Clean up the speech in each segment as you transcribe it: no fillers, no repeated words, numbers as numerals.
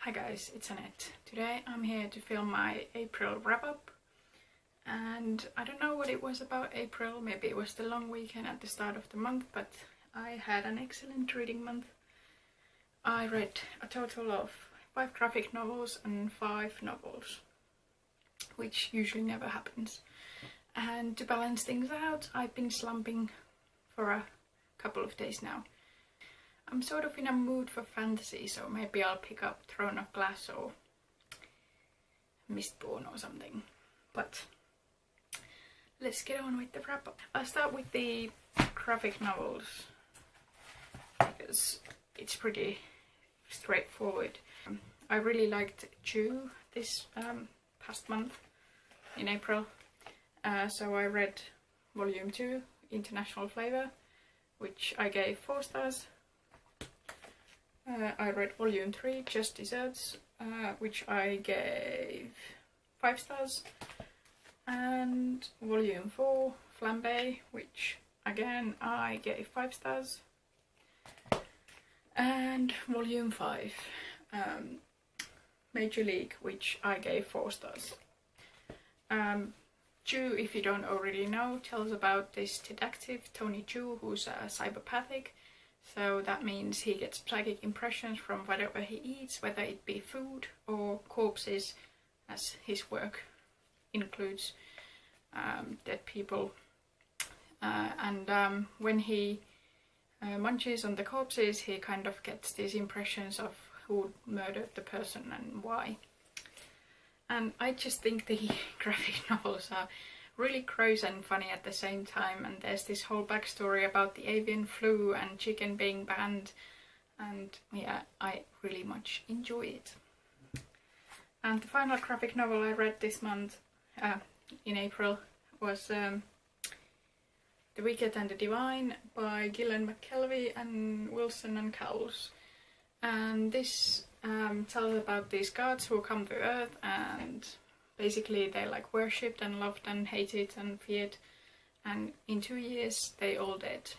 Hi guys, it's Annette. Today I'm here to film my April wrap-up, and I don't know what it was about April. Maybe it was the long weekend at the start of the month, but I had an excellent reading month. I read a total of 5 graphic novels and 5 novels, which usually never happens. And to balance things out, I've been slumping for a couple of days now. I'm sort of in a mood for fantasy, so maybe I'll pick up Throne of Glass or Mistborn or something. But let's get on with the wrap-up. I'll start with the graphic novels because it's pretty straightforward. I really liked Chew this past month in April, so I read Volume 2, International Flavor, which I gave 4 stars. I read Volume 3, Just Desserts, which I gave 5 stars, and Volume 4, Flambe, which again I gave 5 stars, and Volume 5, Major League, which I gave 4 stars. Chew, if you don't already know, tells about this detective, Tony Chu, who's a cyberpathic. So that means he gets psychic impressions from whatever he eats, whether it be food or corpses, as his work includes dead people. When he munches on the corpses, he kind of gets these impressions of who murdered the person and why. And I just think the graphic novels are really gross and funny at the same time, and there's this whole backstory about the avian flu and chicken being banned, and yeah, I really much enjoy it. And the final graphic novel I read this month, in April, was The Wicked and the Divine by Gillian McKelvey and Wilson and Cowles. And this tells about these gods who come to Earth, and basically they're like worshipped and loved and hated and feared, and in 2 years they all dead.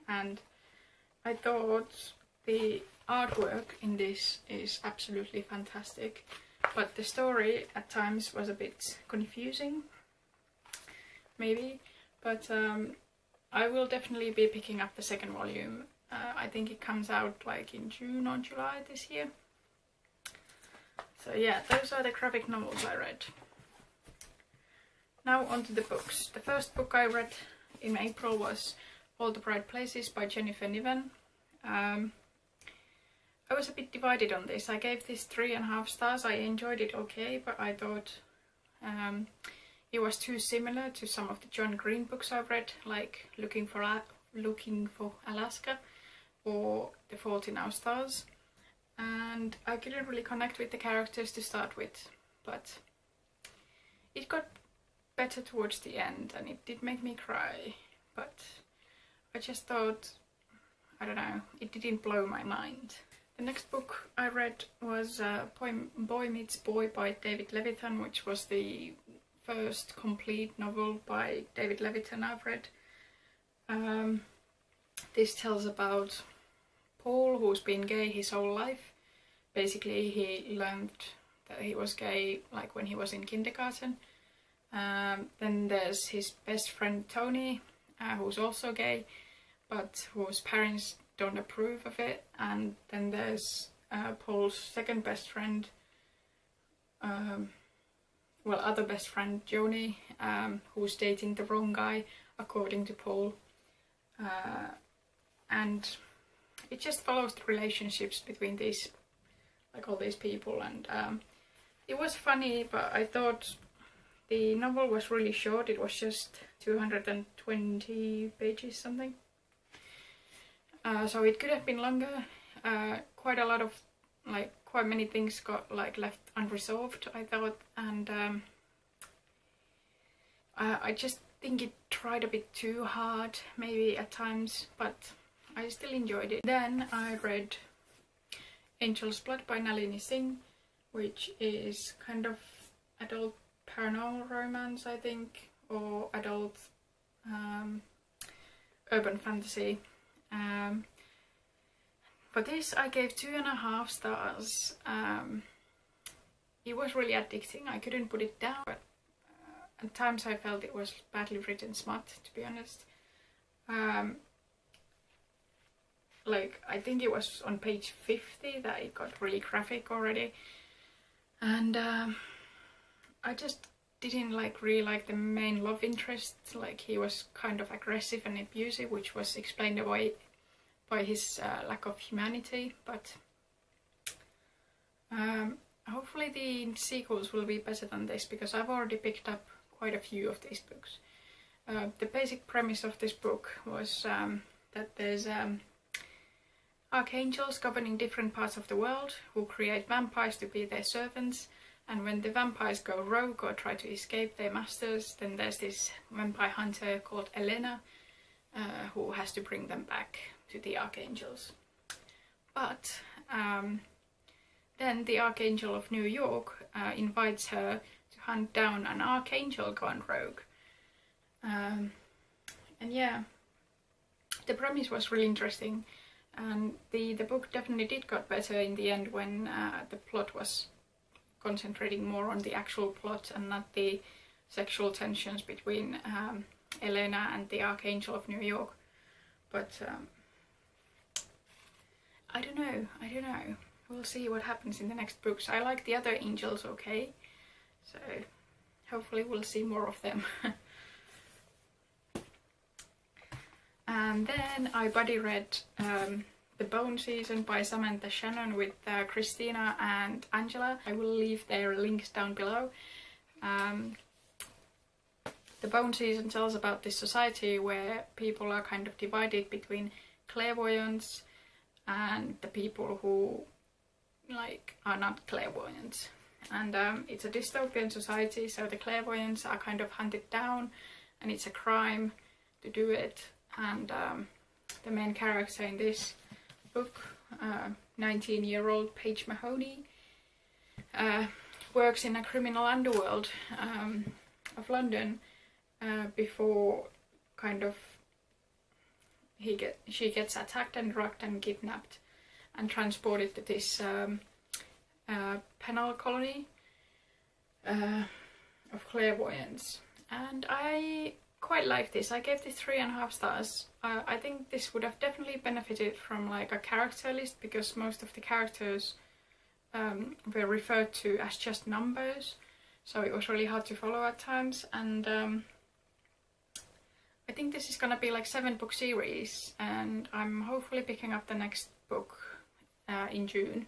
And I thought the artwork in this is absolutely fantastic, but the story at times was a bit confusing, maybe, but I will definitely be picking up the second volume. I think it comes out like in June or July this year. So yeah, those are the graphic novels I read. Now on to the books. The first book I read in April was All the Bright Places by Jennifer Niven. I was a bit divided on this. I gave this 3.5 stars. I enjoyed it okay, but I thought it was too similar to some of the John Green books I've read, like Looking for Alaska or The Fault in Our Stars. And I couldn't really connect with the characters to start with, but it got better towards the end and it did make me cry, but I just thought, I don't know, it didn't blow my mind. The next book I read was Boy Meets Boy by David Levithan, which was the first complete novel by David Levithan I've read. This tells about Paul, who's been gay his whole life. Basically he learned that he was gay like when he was in kindergarten. Then there's his best friend Tony, who's also gay, but whose parents don't approve of it. And then there's Paul's second best friend, other best friend Joni, who's dating the wrong guy according to Paul. And it just follows the relationships between these, like all these people, and it was funny, but I thought the novel was really short. It was just 220 pages something. So it could have been longer. Quite a lot of, quite many things got left unresolved, I thought, and I just think it tried a bit too hard, maybe at times, but I still enjoyed it. Then I read Angel's Blood by Nalini Singh, which is kind of adult paranormal romance, I think, or adult urban fantasy. For this I gave 2.5 stars. It was really addicting. I couldn't put it down, but at times I felt it was badly written smut, to be honest. Like, I think it was on page 50 that it got really graphic already. And I just didn't really like the main love interest. Like, he was kind of aggressive and abusive, which was explained away by his lack of humanity. But hopefully the sequels will be better than this, because I've already picked up quite a few of these books. The basic premise of this book was that there's archangels governing different parts of the world who create vampires to be their servants, and when the vampires go rogue or try to escape their masters, then there's this vampire hunter called Elena who has to bring them back to the archangels. But then the Archangel of New York invites her to hunt down an archangel gone rogue. And yeah, the premise was really interesting, and the book definitely did got better in the end when the plot was concentrating more on the actual plot and not the sexual tensions between Elena and the Archangel of New York. But I don't know. We'll see what happens in the next books. I like the other angels okay, so hopefully we'll see more of them. And then I buddy read The Bone Season by Samantha Shannon with Christina and Angela. I will leave their links down below. The Bone Season tells about this society where people are kind of divided between clairvoyants and the people who are not clairvoyants. And it's a dystopian society, so the clairvoyants are kind of hunted down and it's a crime to do it. And the main character in this book, 19-year-old Paige Mahoney, works in a criminal underworld of London before kind of she gets attacked and drugged and kidnapped and transported to this penal colony of clairvoyants. And I quite like this. I gave this 3.5 stars. I think this would have definitely benefited from a character list, because most of the characters were referred to as just numbers, so it was really hard to follow at times. And I think this is gonna be 7-book series, and I'm hopefully picking up the next book in June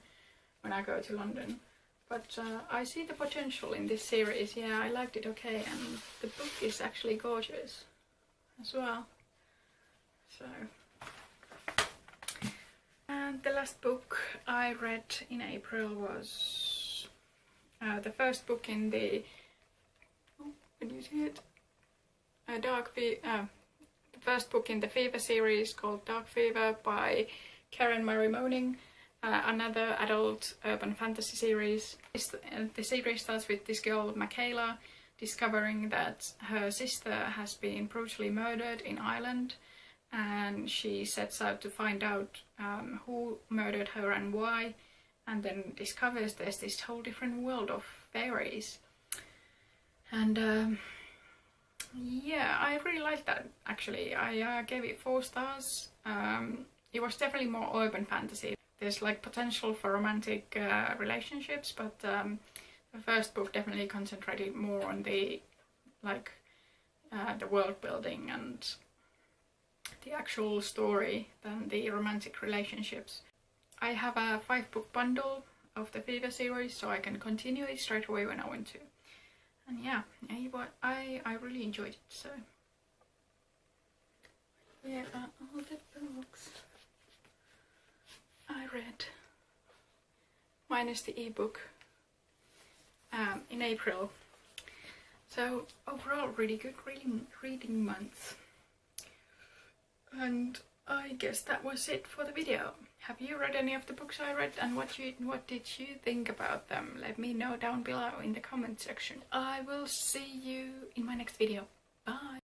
when I go to London. But I see the potential in this series. Yeah, I liked it okay, and the book is actually gorgeous as well. So, and the last book I read in April was the first book in the can you see it? The first book in the Fever series called Dark Fever by Karen Marie Moning. Another adult urban fantasy series. The series starts with this girl, Michaela, discovering that her sister has been brutally murdered in Ireland, and she sets out to find out who murdered her and why, and then discovers there's this whole different world of fairies. And yeah, I really liked that actually. I gave it 4 stars. It was definitely more urban fantasy. There's potential for romantic relationships, but the first book definitely concentrated more on the world building and the actual story than the romantic relationships. I have a 5-book bundle of the Fever series, so I can continue it straight away when I want to. And yeah, I really enjoyed it. So here are all the books I read, minus the ebook, in April. So overall, really good reading month. And I guess that was it for the video. Have you read any of the books I read, and what did you think about them? Let me know down below in the comment section. I will see you in my next video. Bye!